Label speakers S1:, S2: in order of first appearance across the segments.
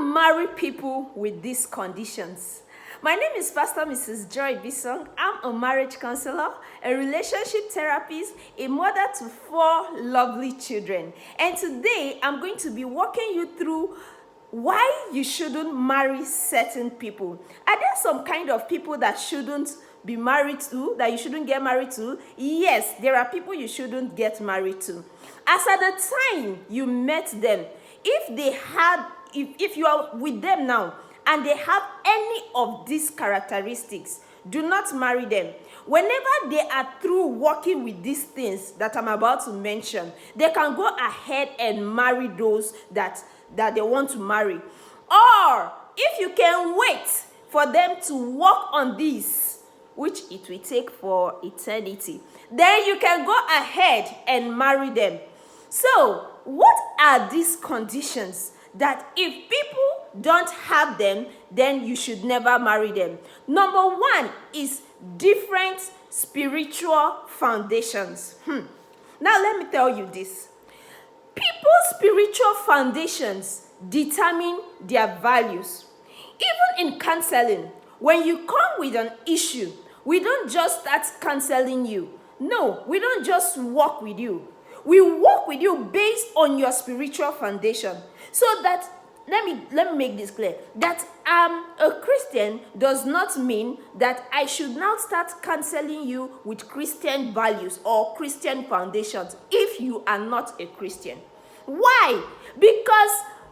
S1: marry people with these conditions. My name is Pastor Mrs. Joy Bisong. I'm a marriage counselor, a relationship therapist, a mother to 4 lovely children. And today I'm going to be walking you through why you shouldn't marry certain people. Are there some kind of people that shouldn't be married to, that you shouldn't get married to? Yes, there are people you shouldn't get married to. As at the time you met them, if you are with them now and they have any of these characteristics, do not marry them. Whenever they are through working with these things that I'm about to mention, they can go ahead and marry those that they want to marry. Or if you can wait for them to work on this, which it will take for eternity, then you can go ahead and marry them. So, what are these conditions that if people don't have them, then you should never marry them? Number 1 is different spiritual foundations. Now, let me tell you this. People's spiritual foundations determine their values. Even in counseling, when you come with an issue, we don't just start counseling you. No, we don't just work with you. We work with you based on your spiritual foundation. So that, let me make this clear, that I'm a Christian does not mean that I should now start counseling you with Christian values or Christian foundations if you are not a Christian. Why? Because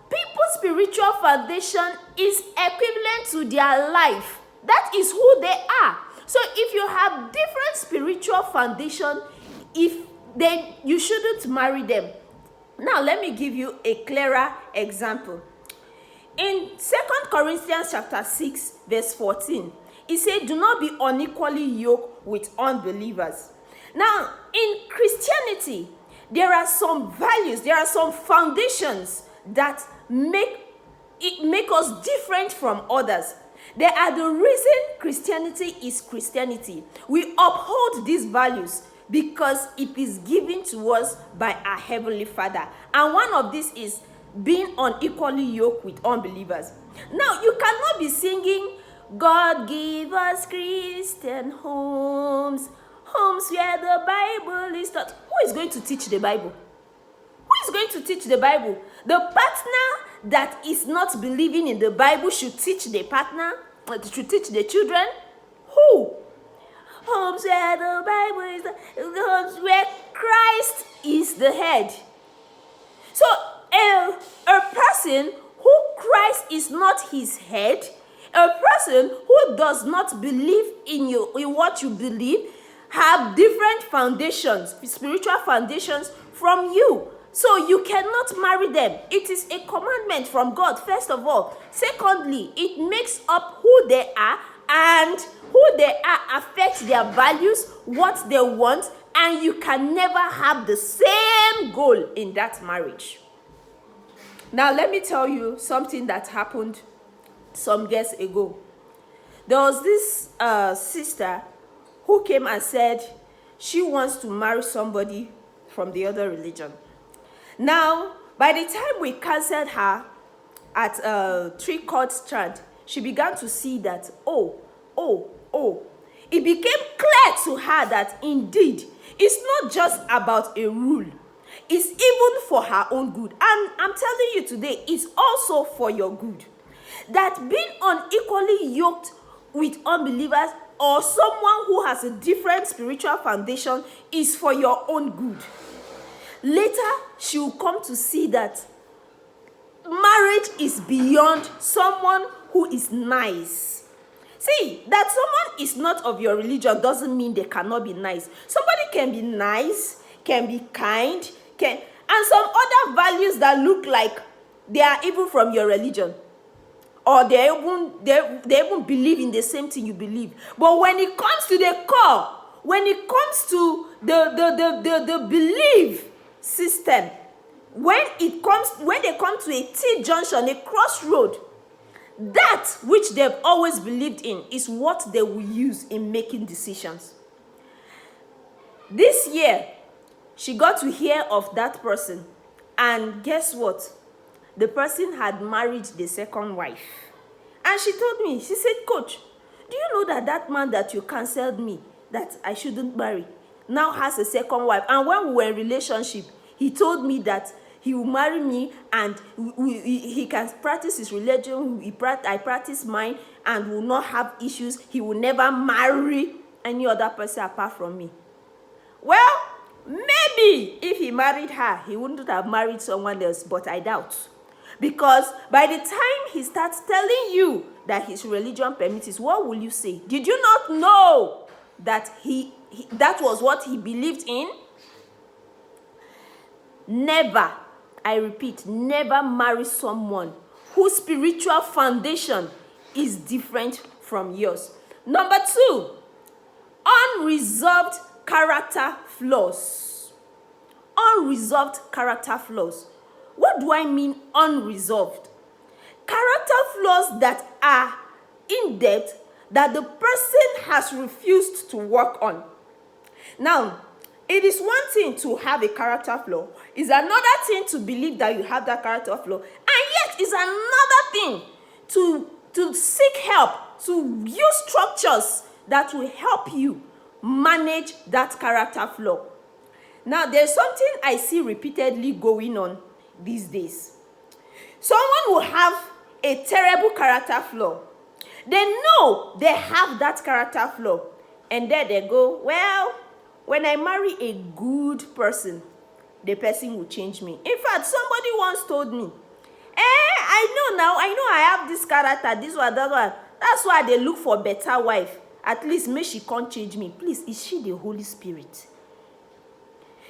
S1: people's spiritual foundation is equivalent to their life. That is who they are. So if you have different spiritual foundation, then you shouldn't marry them. Now let me give you a clearer example. In 2 Corinthians chapter 6, verse 14, it said, do not be unequally yoked with unbelievers. Now, in Christianity, there are some values, there are some foundations that make us different from others. They are the reason Christianity is Christianity. We uphold these values because it is given to us by our Heavenly Father. And one of these is being unequally yoked with unbelievers. Now, you cannot be singing, God give us Christian homes, homes where the Bible is taught. Who is going to teach the Bible? Who is going to teach the Bible? The partner that is not believing in the Bible should teach the partner, should teach the children. Who? Homes where the Bible is, homes where Christ is the head. So a person who Christ is not his head, a person who does not believe in what you believe, have different foundations, spiritual foundations from you. So you cannot marry them. It is a commandment from God, first of all. Secondly, it makes up who they are, and who they are affects their values, what they want, and you can never have the same goal in that marriage. Now, let me tell you something that happened some years ago. There was this sister who came and said she wants to marry somebody from the other religion. Now, by the time we counseled her at 3 Court Strand, she began to see that, it became clear to her that indeed, it's not just about a rule. It's even for her own good. And I'm telling you today, it's also for your good. That being unequally yoked with unbelievers or someone who has a different spiritual foundation is for your own good. Later, she will come to see that marriage is beyond someone who is nice. See, that someone is not of your religion doesn't mean they cannot be nice. Somebody can be nice, can be kind, and some other values that look like they are even from your religion. Or they even believe in the same thing you believe. But when it comes to the core, when it comes to the belief system, when they come to a T-junction, a crossroad, that which they've always believed in is what they will use in making decisions. This year, she got to hear of that person, and guess what? the person had married the second wife. And she told me, she said, Coach, do you know that that man that you canceled me, that I shouldn't marry, now has a second wife? And when we were in relationship, he told me that he will marry me and he can practice his religion, I practice mine, and will not have issues. He will never marry any other person apart from me. Well, maybe if he married her, he wouldn't have married someone else, but I doubt. Because by the time he starts telling you that his religion permits it, what will you say? Did you not know that that was what he believed in? Never, I repeat, never marry someone whose spiritual foundation is different from yours. Number 2, unresolved character flaws. Unresolved character flaws. What do I mean unresolved? Character flaws that are in depth, that the person has refused to work on. Now, it is one thing to have a character flaw. It's another thing to believe that you have that character flaw. And yet, it's another thing to seek help, to use structures that will help you manage that character flaw. Now, there's something I see repeatedly going on these days. Someone will have a terrible character flaw. They know they have that character flaw. And then they go, well, when I marry a good person, the person will change me. In fact, somebody once told me, I have this character, this one, that one. That's why they look for a better wife. At least may she can't change me. Please, is she the Holy Spirit?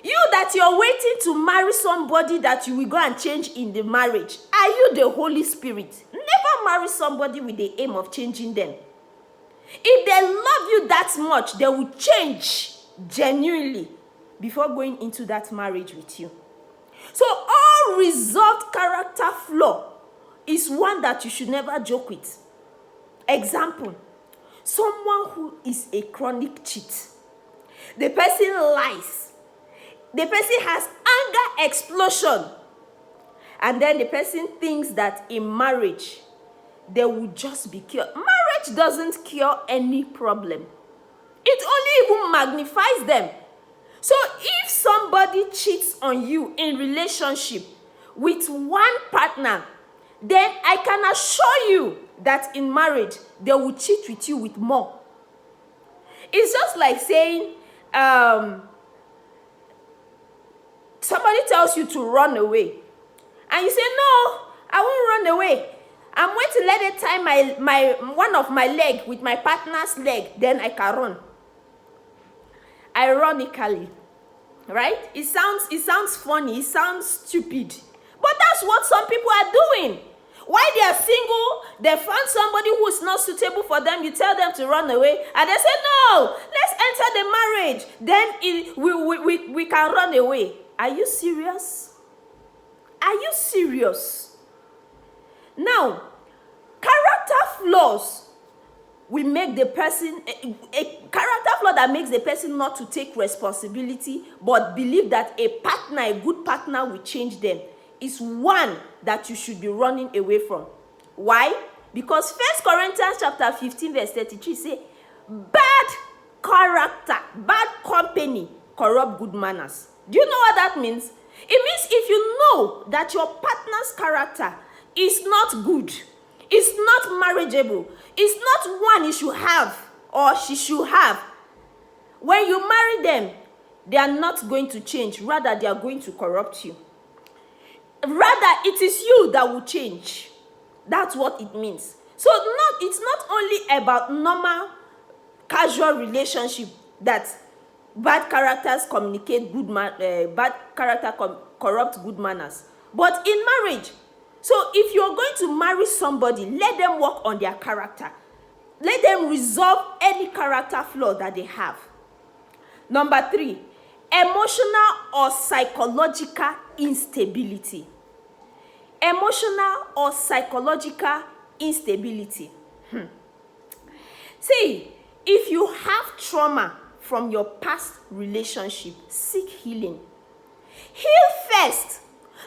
S1: You that you're waiting to marry somebody that you will go and change in the marriage, are you the Holy Spirit? Never marry somebody with the aim of changing them. If they love you that much, they will change genuinely before going into that marriage with you. So unresolved character flaw is one that you should never joke with. Example, someone who is a chronic cheat. The person lies. The person has anger explosion. And then the person thinks that in marriage, they will just be cured. Marriage doesn't cure any problem. It only even magnifies them. So if somebody cheats on you in relationship with one partner, then I can assure you that in marriage, they will cheat with you with more. It's just like saying, somebody tells you to run away. And you say, no, I won't run away. I'm going to let it tie one of my leg with my partner's leg, then I can run. Ironically, right? It sounds funny, it sounds stupid. But that's what some people are doing. While they are single, they found somebody who is not suitable for them. You tell them to run away, and they say, no, let's enter the marriage. Then we can run away. Are you serious? Are you serious? Now, character flaws will make the person, a character flaw that makes the person not to take responsibility, but believe that a good partner will change them, is one that you should be running away from. Why? Because 1 Corinthians chapter 15 verse 33 say, bad character, bad company corrupt good manners. Do you know what that means? It means if you know that your partner's character is not good, it's not marriageable, it's not one you should have or she should have, when you marry them, they are not going to change. Rather, they are going to corrupt you. Rather, it is you that will change. That's what it means. So it's not only about normal, casual relationship that bad characters communicate bad character corrupt good manners. But in marriage, so if you're going to marry somebody, let them work on their character. Let them resolve any character flaw that they have. Number 3, emotional or psychological instability. Emotional or psychological instability. See, if you have trauma from your past relationship, seek healing. Heal first.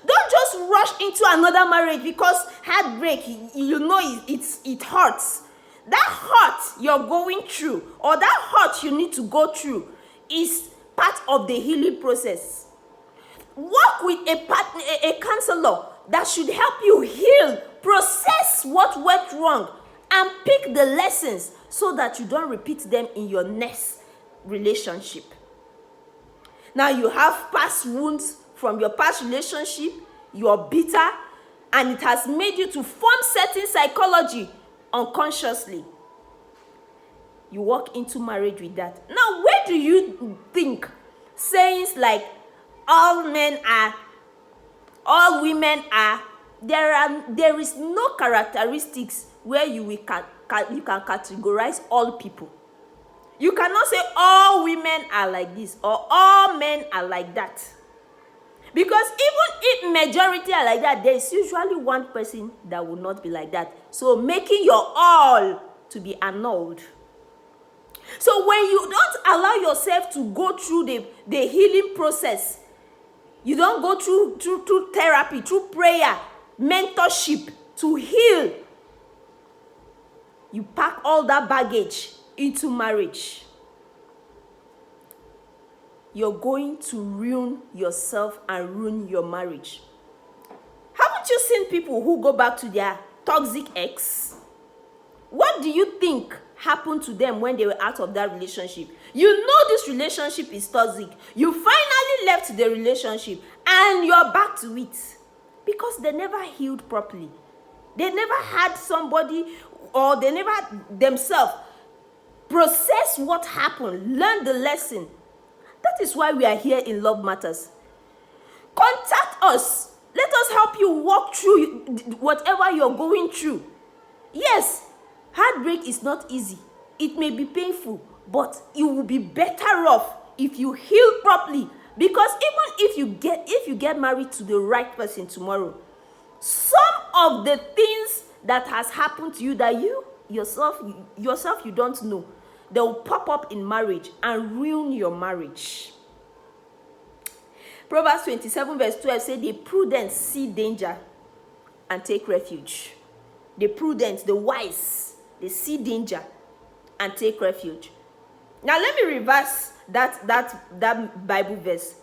S1: Don't just rush into another marriage because heartbreak, it hurts. That hurt you're going through, or that hurt you need to go through, is part of the healing process. Work with a counselor that should help you heal, process what went wrong, and pick the lessons so that you don't repeat them in your next relationship. Now you have past wounds from your past relationship, you're bitter, and it has made you to form certain psychology unconsciously. You walk into marriage with that. Now, where do you think sayings like all men are, all women are, there is no characteristics where you can categorize all people. You cannot say all women are like this or all men are like that. Because even if majority are like that, there is usually one person that will not be like that. So making your all to be annulled. So when you don't allow yourself to go through the healing process, you don't go through therapy, through prayer, mentorship to heal, you pack all that baggage into marriage. You're going to ruin yourself and ruin your marriage. Haven't you seen people who go back to their toxic ex? What do you think happened to them when they were out of that relationship? You know this relationship is toxic. You finally left the relationship and you're back to it because they never healed properly. They never had somebody, or they never themselves process what happened, learn the lesson. That is why we are here in Love Matters. Contact us. Let us help you walk through whatever you're going through. Yes, heartbreak is not easy. It may be painful, but it will be better off if you heal properly. Because even if you get married to the right person tomorrow, some of the things that has happened to you that you yourself you don't know, they will pop up in marriage and ruin your marriage. Proverbs 27 verse 12 says, the prudent see danger and take refuge. The prudent, the wise, they see danger and take refuge. Now let me reverse that Bible verse.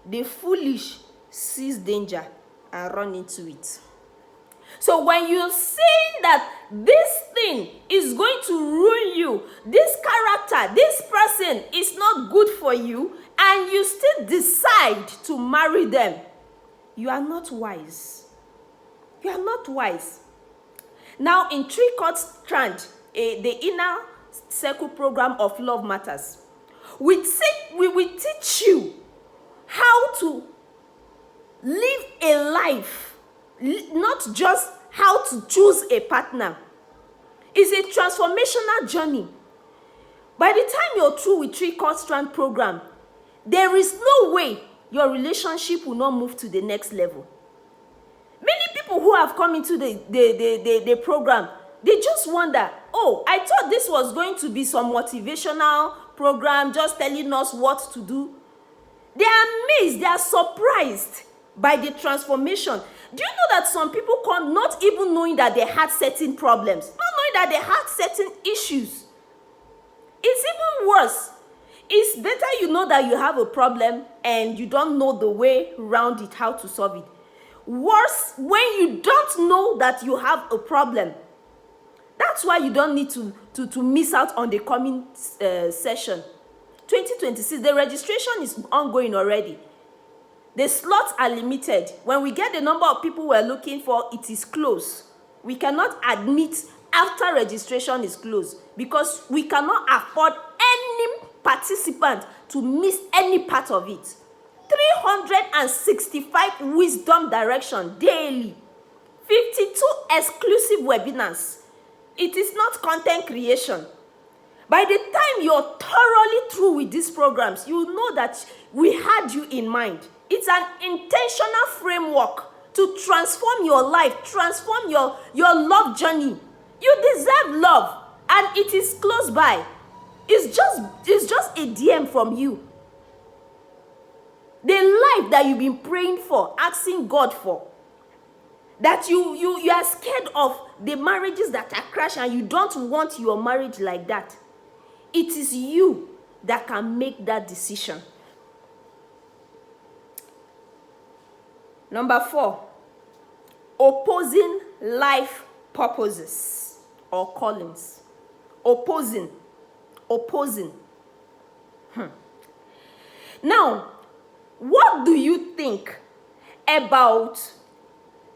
S1: The foolish sees danger and run into it. So when you're saying that this thing is going to ruin you, this character, this person is not good for you, and you still decide to marry them, you are not wise. You are not wise. Now in Three-Chord Strand, the inner circle program of Love Matters, we will teach you how to live a life, not just how to choose a partner. It's a transformational journey. By the time you're through with Three-Chord Strand program, there is no way your relationship will not move to the next level. Many people who have come into the program, they just wonder, oh, I thought this was going to be some motivational program, just telling us what to do. They are amazed, they are surprised by the transformation. Do you know that some people come not even knowing that they had certain problems, not knowing that they had certain issues? It's even worse. It's better you know that you have a problem and you don't know the way around it, how to solve it. Worse, when you don't know that you have a problem. That's why you don't need to miss out on the coming session. 2026, the registration is ongoing already. The slots are limited. When we get the number of people we're looking for, it is closed. We cannot admit after registration is closed because we cannot afford any participant to miss any part of it. 365 wisdom direction daily. 52 exclusive webinars. It is not content creation. By the time you're thoroughly through with these programs, you know that we had you in mind. It's an intentional framework to transform your life, transform your love journey. You deserve love, and it is close by. It's just a DM from you. The life that you've been praying for, asking God for. that you are scared of the marriages that are crashing, and you don't want your marriage like that. It is you that can make that decision. Number 4, opposing life purposes or callings. Opposing. Now, what do you think about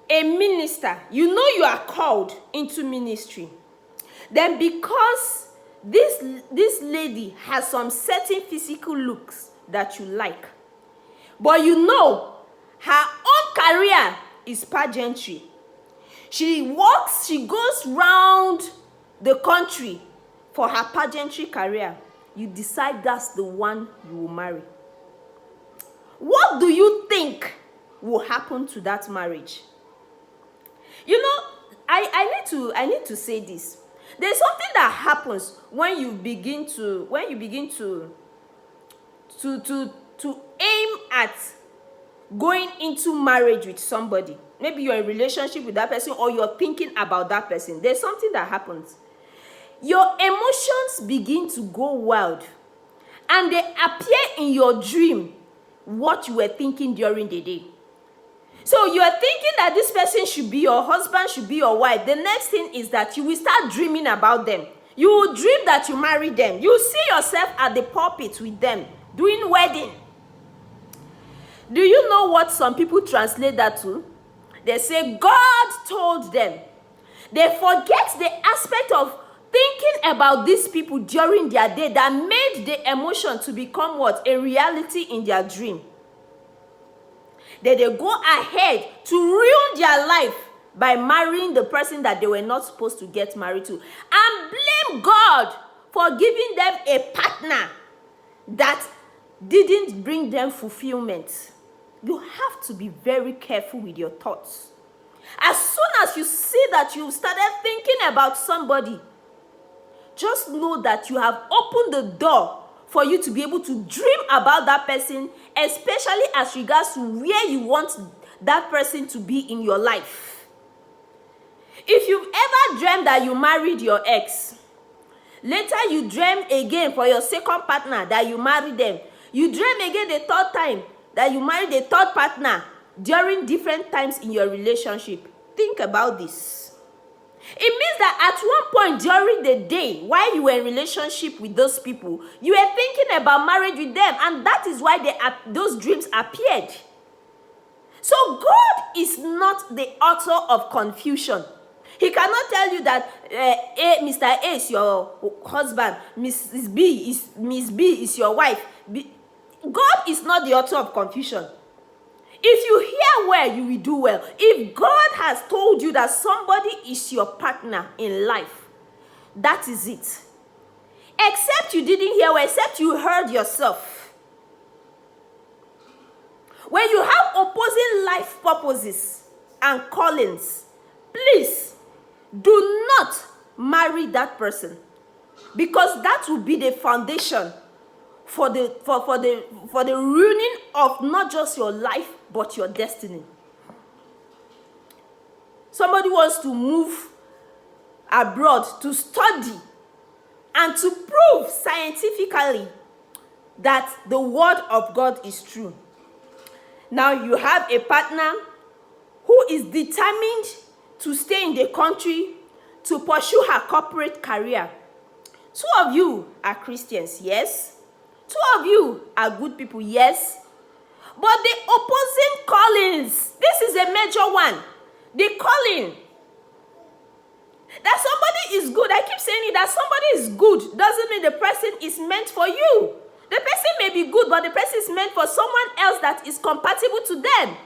S1: a minister? You know you are called into ministry. Then because this lady has some certain physical looks that you like, but you know her own career is pageantry. She goes round the country for her pageantry career. You decide that's the one you will marry. What do you think will happen to that marriage? You know, I need to say this. There's something that happens when you begin to aim at going into marriage with somebody. Maybe you're in a relationship with that person, or you're thinking about that person. There's something that happens. Your emotions begin to go wild, and they appear in your dream what you were thinking during the day. So you are thinking that this person should be your husband, should be your wife. The next thing is that you will start dreaming about them. You will dream that you marry them. You see yourself at the pulpit with them, doing wedding. Do you know what some people translate that to? They say God told them. They forget the aspect of thinking about these people during their day that made the emotion to become what? A reality in their dream. Then they go ahead to ruin their life by marrying the person that they were not supposed to get married to, and blame God for giving them a partner that didn't bring them fulfillment. You have to be very careful with your thoughts. As soon as you see that you started thinking about somebody, just know that you have opened the door for you to be able to dream about that person, especially as regards to where you want that person to be in your life. If you've ever dreamed that you married your ex, later you dream again for your second partner that you married them, you dream again the third time that you married a third partner during different times in your relationship. Think about this. It means that at one point during the day, while you were in relationship with those people, you were thinking about marriage with them, and that is why those dreams appeared. So God is not the author of confusion. He cannot tell you that Mr. A is your husband, Miss B is your wife. God is not the author of confusion. If you hear well, you will do well. If God has told you that somebody is your partner in life, that is it. Except you didn't hear well, except you heard yourself. When you have opposing life purposes and callings, please do not marry that person, because that will be the foundation for the ruining of not just your life but your destiny. Somebody wants to move abroad to study and to prove scientifically that the word of God is true. Now you have a partner who is determined to stay in the country to pursue her corporate career. Two of you are Christians, yes. Two of you are good people, yes. But the opposing callings, this is a major one. The calling that somebody is good, I keep saying it, that somebody is good doesn't mean the person is meant for you. The person may be good, but the person is meant for someone else that is compatible to them.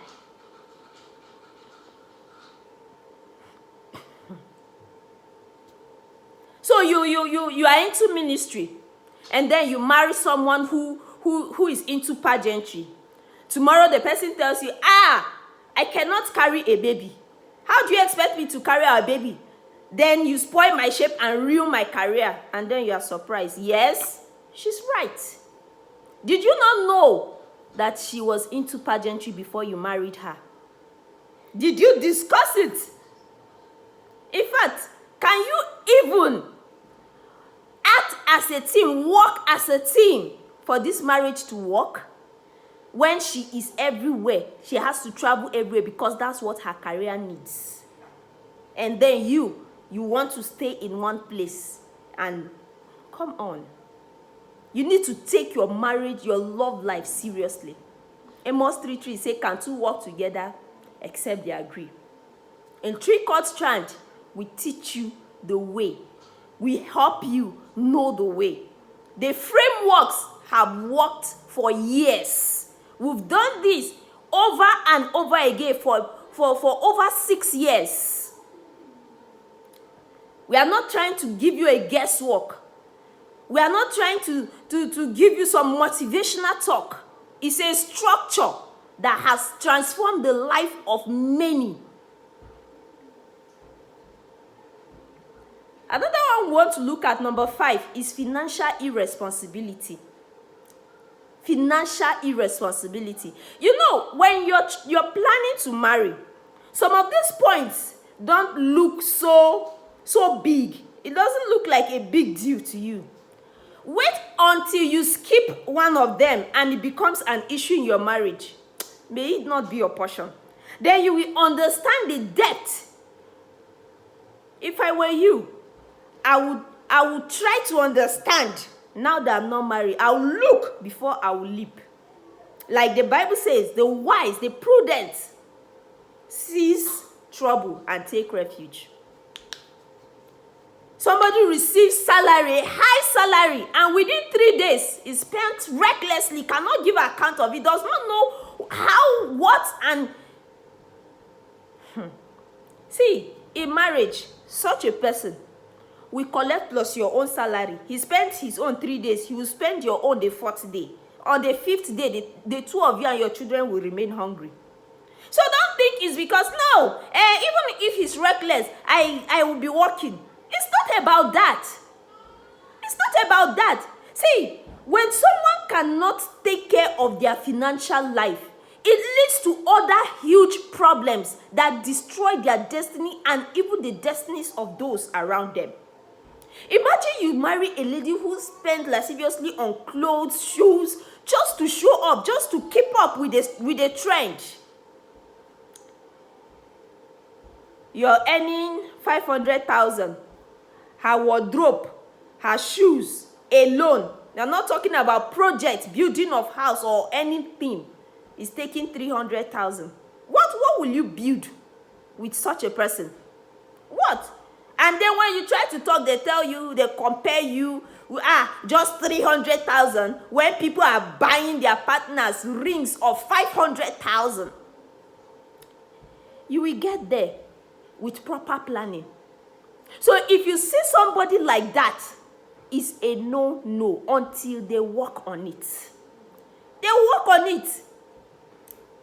S1: So you are into ministry, and then you marry someone who is into pageantry. Tomorrow the person tells you, I cannot carry a baby. How do you expect me to carry a baby? Then you spoil my shape and ruin my career, and then you are surprised. Yes, she's right. Did you not know that she was into pageantry before you married her? Did you discuss it? In fact, can you even act as a team, work as a team for this marriage to work? When she is everywhere, she has to travel everywhere because that's what her career needs. And then you want to stay in one place. And come on. You need to take your marriage, your love life seriously. Amos 3:3 say, can two work together except they agree? In 3 Chord Strand, we teach you the way. We help you know the way. The frameworks have worked for years. We've done this over and over again for over 6 years. We are not trying to give you a guesswork. We are not trying to give you some motivational talk. It's a structure that has transformed the life of many. Another one we want to look at, number 5, is financial irresponsibility. Financial irresponsibility. You know, when you're planning to marry, some of these points don't look so big. It doesn't look like a big deal to you. Wait until you skip one of them and it becomes an issue in your marriage. May it not be your portion. Then you will understand the depth. If I were you, I would try to understand. Now that I'm not married, I will look before I will leap. Like the Bible says, the wise, the prudent, seize trouble and take refuge. Somebody receives salary, high salary, and within 3 days is spent recklessly, cannot give account of it, does not know how, what, and... See, in marriage, such a person will collect plus your own salary. He spent his own 3 days, he will spend your own the 4th day. On the 5th day, the two of you and your children will remain hungry. So don't think it's because, no, even if he's reckless, I will be working. It's not about that. It's not about that. See, when someone cannot take care of their financial life, it leads to other huge problems that destroy their destiny and even the destinies of those around them. Imagine you marry a lady who spends lasciviously on clothes, shoes, just to show up, just to keep up with the trend. You're earning 500,000. Her wardrobe, her shoes alone. They're not talking about projects, building of house or anything. It's taking 300,000. What will you build with such a person? What? And then when you try to talk, they tell you, they compare you, just 300,000, when people are buying their partners rings of 500,000. You will get there with proper planning. So if you see somebody like that, it's a no until they work on it. They work on it.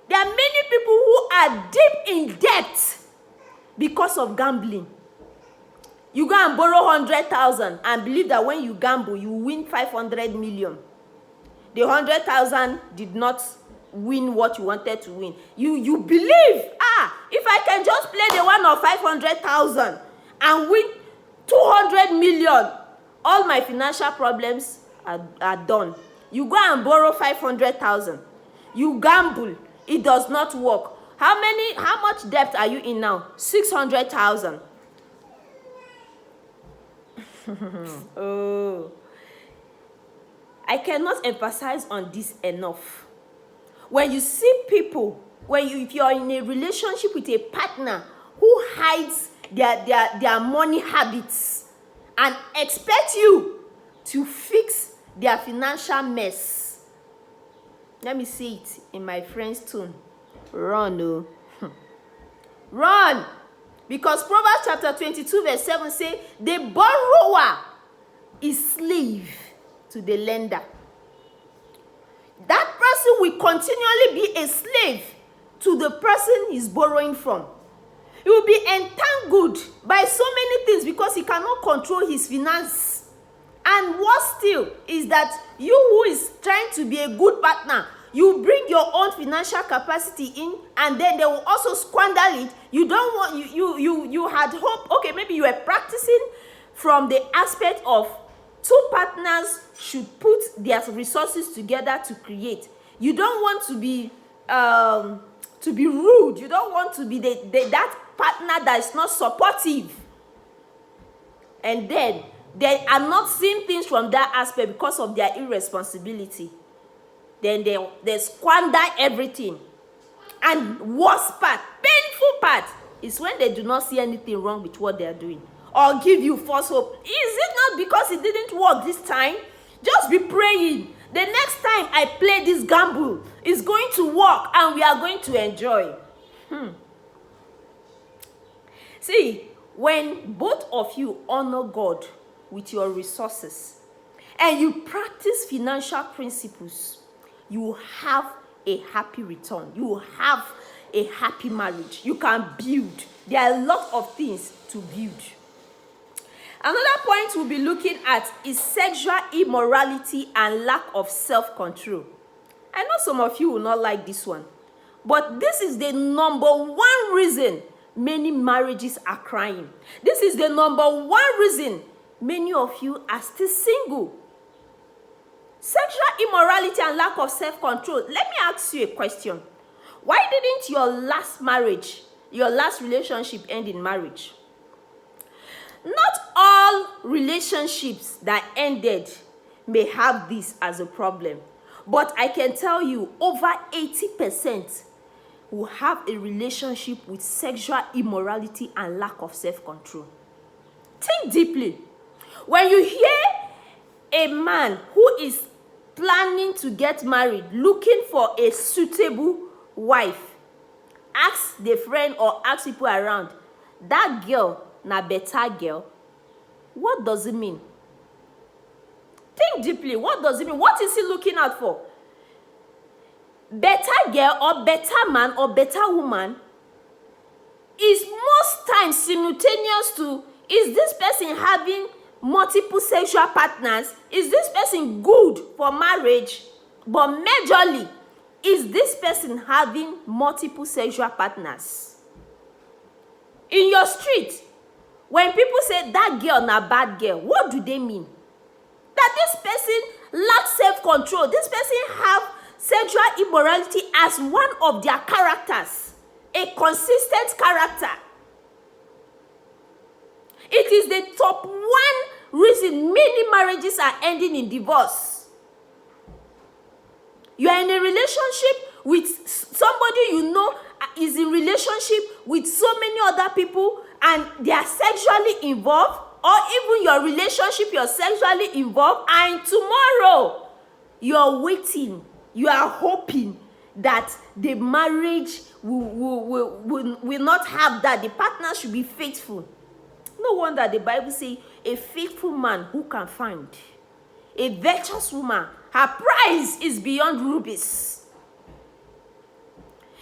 S1: There are many people who are deep in debt because of gambling. You go and borrow 100,000 and believe that when you gamble, you win 500 million. The 100,000 did not win what you wanted to win. You believe, if I can just play the one of 500,000 and win 200 million, all my financial problems are done. You go and borrow 500,000. You gamble. It does not work. How much debt are you in now? 600,000. Oh. I cannot emphasize on this enough. When you see people, if you're in a relationship with a partner who hides their money habits and expect you to fix their financial mess, let me say it in my friend's tone. Run, oh. Run. Because Proverbs chapter 22 verse 7 say, the borrower is slave to the lender. That person will continually be a slave to the person he's borrowing from. He will be entangled by so many things because he cannot control his finance. And worse still is that you who is trying to be a good partner, you bring your own financial capacity in, and then they will also squander it. You don't want, you had hope, okay, maybe you were practicing from the aspect of two partners should put their resources together to create. You don't want to be rude. You don't want to be that partner that is not supportive. And then they are not seeing things from that aspect because of their irresponsibility. Then they squander everything. And worst part, painful part, is when they do not see anything wrong with what they are doing, or give you false hope. Is it not because it didn't work this time? Just be praying. The next time I play this gamble, it's going to work and we are going to enjoy. See, when both of you honor God with your resources and you practice financial principles, you will have a happy return. You will have a happy marriage. You can build. There are a lot of things to build. Another point we'll be looking at is sexual immorality and lack of self-control. I know some of you will not like this one, but this is the number one reason many marriages are crying. This is the number one reason many of you are still single. Sexual immorality and lack of self-control. Let me ask you a question. Why didn't your last marriage, your last relationship end in marriage? Not all relationships that ended may have this as a problem. But I can tell you, over 80% will have a relationship with sexual immorality and lack of self-control. Think deeply. When you hear a man who is planning to get married, looking for a suitable wife, ask the friend or ask people around, that girl na better girl, what does it mean? Think deeply. What does it mean? What is he looking out for? Better girl or better man or better woman is most times simultaneous to, is this person having multiple sexual partners? Is this person good for marriage? But majorly, is this person having multiple sexual partners? In your street, when people say that girl na bad girl, what do they mean? That this person lacks self-control. This person have sexual immorality as one of their characters, a consistent character. It is the top one reason many marriages are ending in divorce. You are in a relationship with somebody you know is in relationship with so many other people and they are sexually involved, or even your relationship, you're sexually involved, and tomorrow you're waiting, you are hoping that the marriage will not have that. The partner should be faithful. No wonder the Bible says a faithful man who can find a virtuous woman, her price is beyond rubies.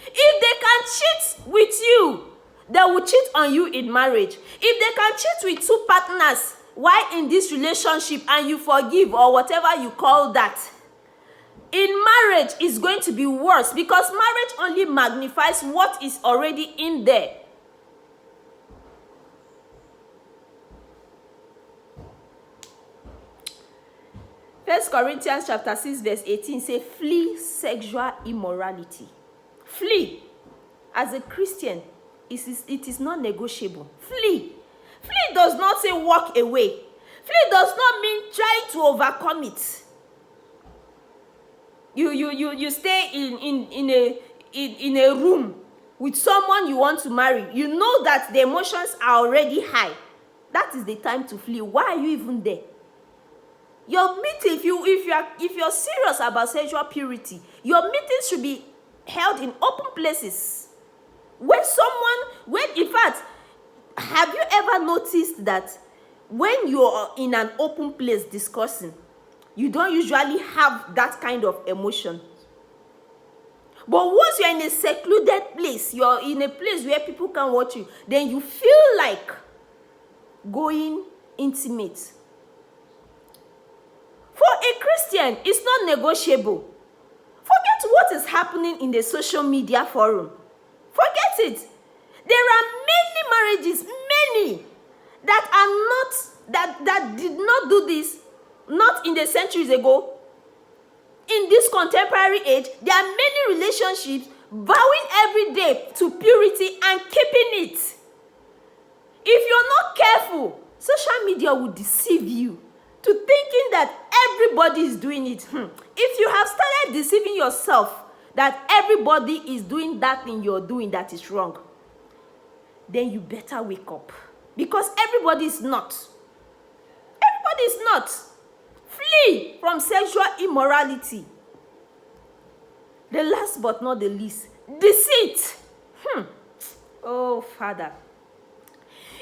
S1: If they can cheat with you, they will cheat on you in marriage. If they can cheat with two partners while in this relationship and you forgive or whatever you call that, in marriage it's going to be worse, because marriage only magnifies what is already in there. First Corinthians chapter 6 verse 18 says, flee sexual immorality. Flee. As a Christian, it is not negotiable. Flee. Flee does not say walk away. Flee does not mean try to overcome it. You stay in a room with someone you want to marry. You know that the emotions are already high. That is the time to flee. Why are you even there? Your meeting, if you're serious about sexual purity, your meetings should be held in open places. In fact, have you ever noticed that when you're in an open place discussing, you don't usually have that kind of emotion? But once you're in a secluded place, you're in a place where people can watch you, then you feel like going intimate. For a Christian, it's not negotiable. Forget what is happening in the social media forum. Forget it. There are many marriages, many, that are not, that did not do this, not in the centuries ago. In this contemporary age, there are many relationships vowing every day to purity and keeping it. If you're not careful, social media will deceive you to thinking that everybody is doing it. If you have started deceiving yourself that everybody is doing that thing you're doing that is wrong, then you better wake up. Because everybody is not. Everybody is not. Flee from sexual immorality. The last but not the least, deceit. Oh, Father.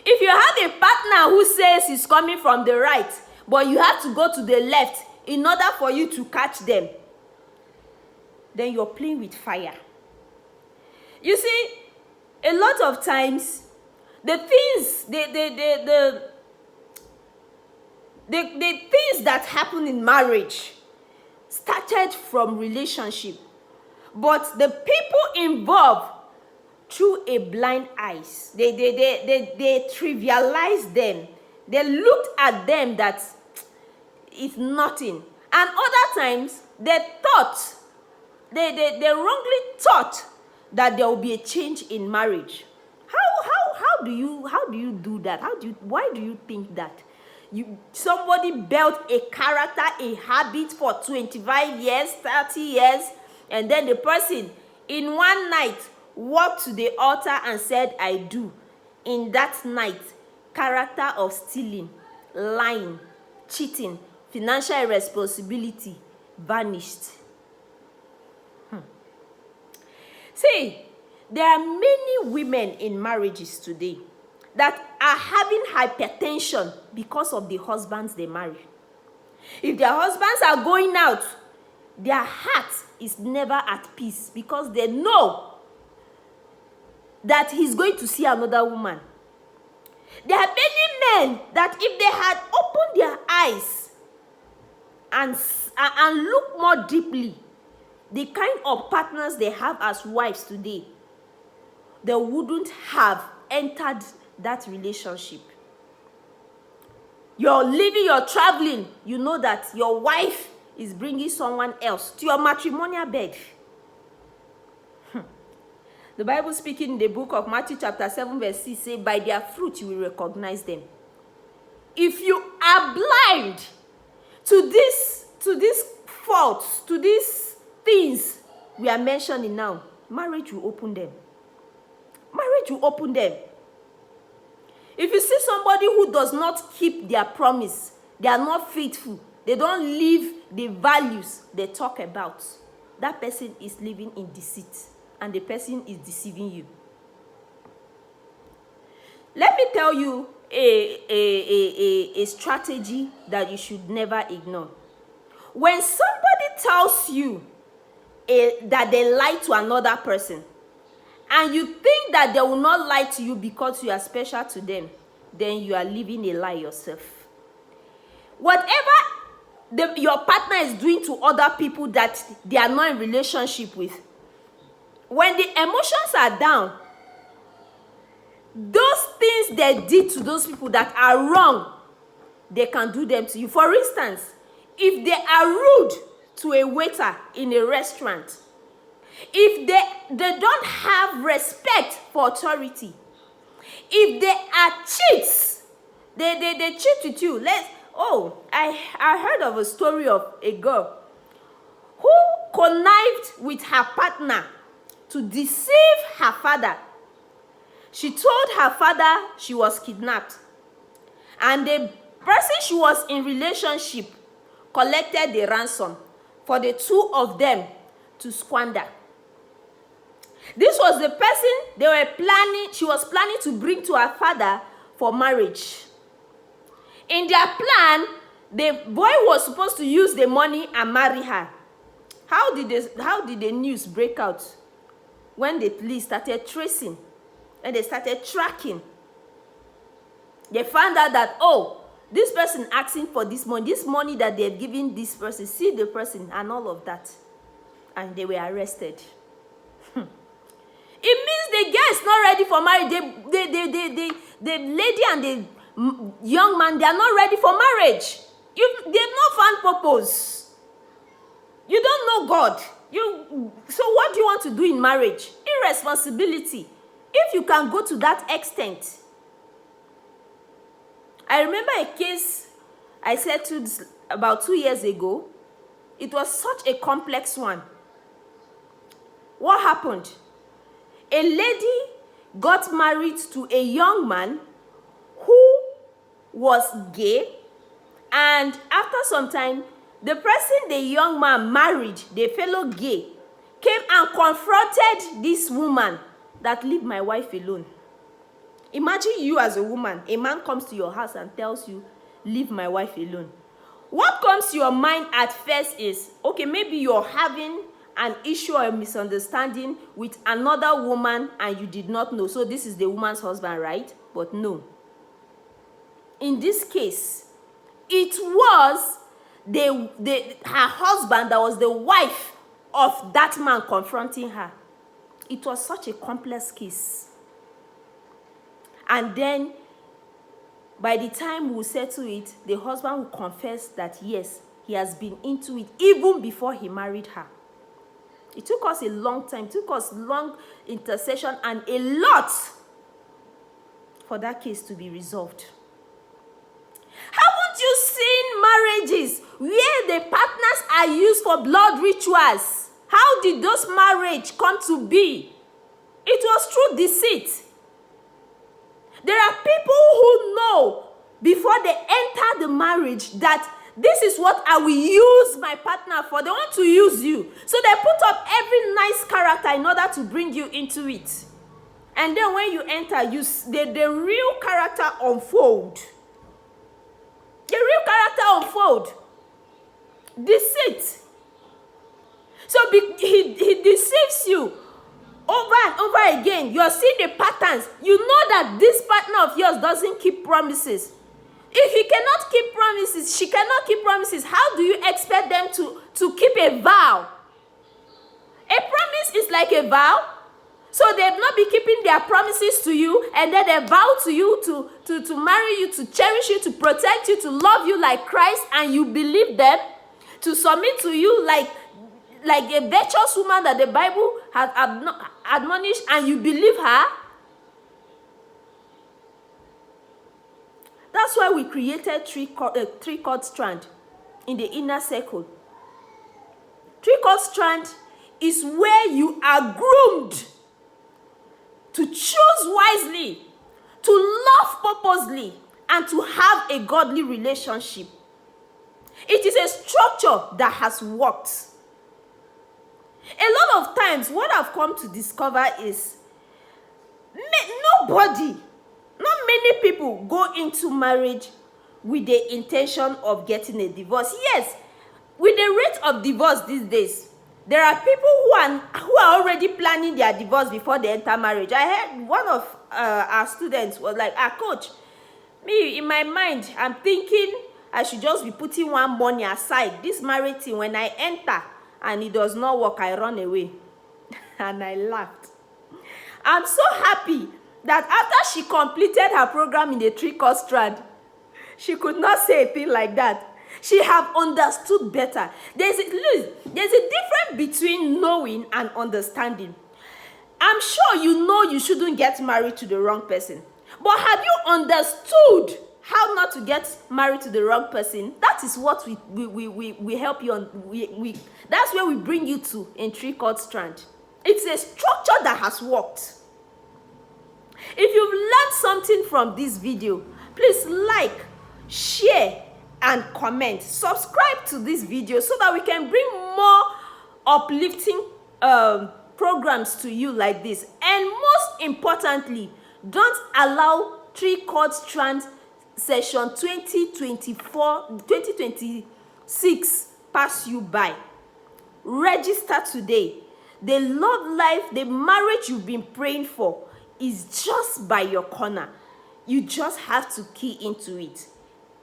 S1: If you have a partner who says he's coming from the right, but you have to go to the left in order for you to catch them, then you're playing with fire. You see, a lot of times, the things, the things that happen in marriage started from relationship, but the people involved, through a blind eyes, they trivialized them. They looked at them that it's nothing. And other times, they wrongly thought that there will be a change in marriage. How do you do that? Why do you think that? Somebody built a character, a habit for 25 years, 30 years, and then the person in one night walked to the altar and said, I do. In that night, character of stealing, lying, cheating, financial irresponsibility vanished. See, there are many women in marriages today that are having hypertension because of the husbands they marry. If their husbands are going out, their heart is never at peace because they know that he's going to see another woman. There are many men that if they had opened their eyes and looked more deeply, the kind of partners they have as wives today, they wouldn't have entered that relationship. You're living, you're traveling, you know that your wife is bringing someone else to your matrimonial bed. The Bible speaking in the book of Matthew chapter 7 verse 6 says, by their fruit you will recognize them. If you are blind to these faults, to these things we are mentioning now, marriage will open them. Marriage will open them. If you see somebody who does not keep their promise, they are not faithful, they don't live the values they talk about, that person is living in deceit. And the person is deceiving you. Let me tell you a strategy that you should never ignore. When somebody tells you that they lie to another person, and you think that they will not lie to you because you are special to them, then you are living a lie yourself. Whatever your partner is doing to other people that they are not in relationship with, when the emotions are down, those things they did to those people that are wrong, they can do them to you. For instance, if they are rude to a waiter in a restaurant, if they don't have respect for authority, if they are cheats, they cheat with you. I heard of a story of a girl who connived with her partner to deceive her father. She told her father she was kidnapped. And the person she was in relationship collected the ransom for the two of them to squander. This was the person she was planning to bring to her father for marriage. In their plan, the boy was supposed to use the money and marry her. How did the news break out? When the police started tracing and they started tracking, they found out that, this person asking for this money that they've given this person, see the person and all of that. and they were arrested. It means the girl is not ready for marriage. The lady and the young man, they are not ready for marriage. They've not found purpose. You don't know God. So what do you want to do in marriage? Irresponsibility. If you can go to that extent. I remember a case I settled about 2 years ago. It was such a complex one. What happened? A lady got married to a young man who was gay, and after some time, the person the young man married, the fellow gay, came and confronted this woman that leave my wife alone. Imagine you as a woman, a man comes to your house and tells you, leave my wife alone. What comes to your mind at first is, okay, maybe you're having an issue or a misunderstanding with another woman and you did not know. So this is the woman's husband, right? But no. In this case, it was her husband that was the wife of that man confronting her. It was such a complex case. And then, by the time we settle it, the husband will confess that yes, he has been into it even before he married her. It took us a long time, took us long intercession and a lot for that case to be resolved. Haven't you seen marriages where the partners are used for blood rituals? How did those marriages come to be? It was through deceit. There are people who know before they enter the marriage that this is what I will use my partner for. They want to use you. So they put up every nice character in order to bring you into it. And then when you enter, the real character unfold. The real character unfold. Deceit. So he deceives you over and over again. You're seeing the patterns. You know that this partner of yours doesn't keep promises. If he cannot keep promises, she cannot keep promises, how do you expect them to keep a vow? A promise is like a vow. So they've not been keeping their promises to you, and then they vow to you to marry you, to cherish you, to protect you, to love you like Christ, and you believe them, to submit to you like a virtuous woman that the Bible has admonished, and you believe her. That's why we created three-cord strand in the inner circle. Three-cord strand is where you are groomed to choose wisely, to love purposely, and to have a godly relationship. It is a structure that has worked. A lot of times, what I've come to discover is not many people go into marriage with the intention of getting a divorce. Yes, with the rate of divorce these days, there are people who are already planning their divorce before they enter marriage. I heard one of our students was like, coach, me, in my mind, I'm thinking I should just be putting one money aside. This marriage thing, when I enter and it does not work, I run away. And I laughed. I'm so happy that after she completed her program in the three-cord strand, she could not say a thing like that. She have understood better. There's a difference between knowing and understanding. I'm sure you know you shouldn't get married to the wrong person. But have you understood how not to get married to the wrong person? That is what we help you on. That's where we bring you to in three-cord strand. It's a structure that has worked. If you've learned something from this video, please like, share, and comment. Subscribe to this video so that we can bring more uplifting programs to you like this. And most importantly, don't allow three-cord strand session 2026 pass you by. Register today. The love life, the marriage you've been praying for is just by your corner. You just have to key into it.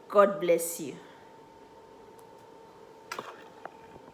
S1: God bless you.